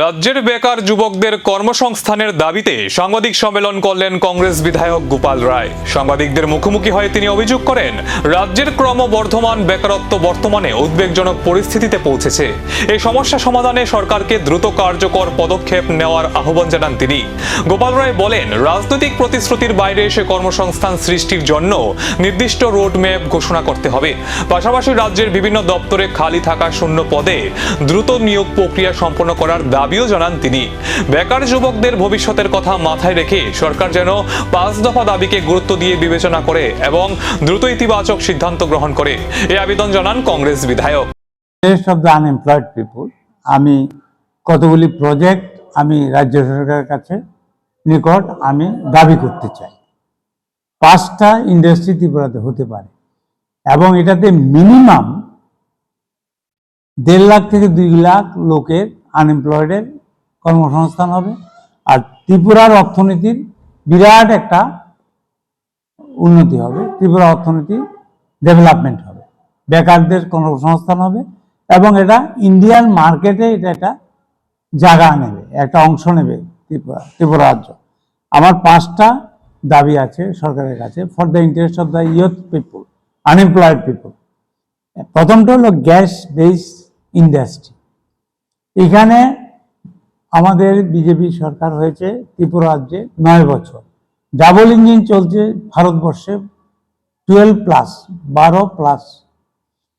রাজ্যের বেকার যুবকদের কর্মসংস্থানের দাবিতে সাংবাদিক সম্মেলন করলেন কংগ্রেস বিধায়ক গোপাল রায়। সাংবাদিকদের মুখোমুখি হয়ে তিনি অভিযোগ করেন, রাজ্যের ক্রমবর্ধমান বেকারত্ব বর্তমানে উদ্বেগজনক পরিস্থিতিতে পৌঁছেছে। এই সমস্যা সমাধানে সরকারকে দ্রুত কার্যকর পদক্ষেপ নেওয়ার আহ্বান জানান তিনি। গোপাল রায় বলেন, রাজনৈতিক প্রতিশ্রুতির বাইরে এসে কর্মসংস্থান সৃষ্টির জন্য নির্দিষ্ট রোডম্যাপ ঘোষণা করতে হবে। পাশাপাশি রাজ্যের বিভিন্ন দপ্তরে খালি থাকা শূন্য পদে দ্রুত নিয়োগ প্রক্রিয়া সম্পন্ন করার দাবিও জানান তিনি। বেকার যুবকদের ভবিষ্যতের কথা মাথায় রেখে সরকার যেন 5 দফা দাবিকে গুরুত্ব দিয়ে বিবেচনা করে এবং দ্রুত ইতিবাচক সিদ্ধান্ত গ্রহণ করে, এই আবেদন জানান কংগ্রেস বিধায়ক। অফ দ্য আনএমপ্লয়েড পিপল, আমি কতগুলি প্রজেক্ট আমি রাজ্য সরকারের কাছে নিকট আমি দাবি করতে চাই। 5টা ইন্ডাস্ট্রি ত্রিপুরাতে হতে পারে এবং এটাতে মিনিমাম 1.5 লাখ থেকে 2 লাখ লোকের আনএমপ্লয়েডের কর্মসংস্থান হবে। আর ত্রিপুরার অর্থনীতির বিরাট একটা উন্নতি হবে, ত্রিপুরা অর্থনীতি ডেভেলপমেন্ট হবে, বেকারদের কর্মসংস্থান হবে এবং এটা ইন্ডিয়ান মার্কেটে এটা একটা জায়গা নেবে, একটা অংশ নেবে ত্রিপুরা রাজ্য। আমার 5টা দাবি আছে সরকারের কাছে for the interest of the youth people, unemployed people. প্রথমটা হলো গ্যাস বেস ইন্ডাস্ট্রি। এখানে আমাদের বিজেপি সরকার হয়েছে ত্রিপুরা রাজ্যে 9 বছর, ডাবল ইঞ্জিন চলছে ভারতবর্ষে 12+,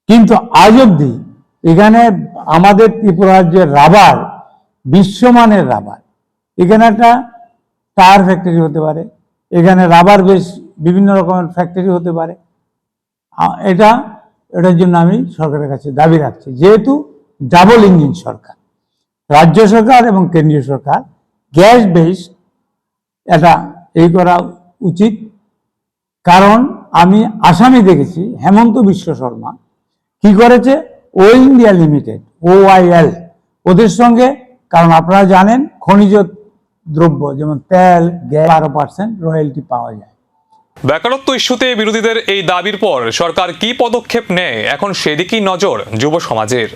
কিন্তু আজ অব্দি এখানে আমাদের ত্রিপুরা রাজ্যের রাবার বিশ্বমানের রাবার। এখানে একটা টায়ার ফ্যাক্টরি হতে পারে, এখানে রাবার বেশ বিভিন্ন রকমের ফ্যাক্টরি হতে পারে। এটার জন্য আমি সরকারের কাছে দাবি রাখছি, যেহেতু ডাবল ইঞ্জিন সরকার, রাজ্য সরকার এবং কেন্দ্রীয় সরকার গ্যাস বেস এটা এই করা উচিত। কারণ আমি আসামে দেখেছি হেমন্ত বিশ্ব শর্মা কি করেছে, ও ইন্ডিয়া লিমিটেড OIL ওদের সঙ্গে, কারণ আপনারা জানেন খনিজ দ্রব্য যেমন তেল, গ্যাস 12% রয়্যালটি পাওয়া যায়। বেকারত্ব ইস্যুতে বিরোধীদের এই দাবির পর সরকার কি পদক্ষেপ নেয়, এখন সেদিকেই নজর যুব সমাজের।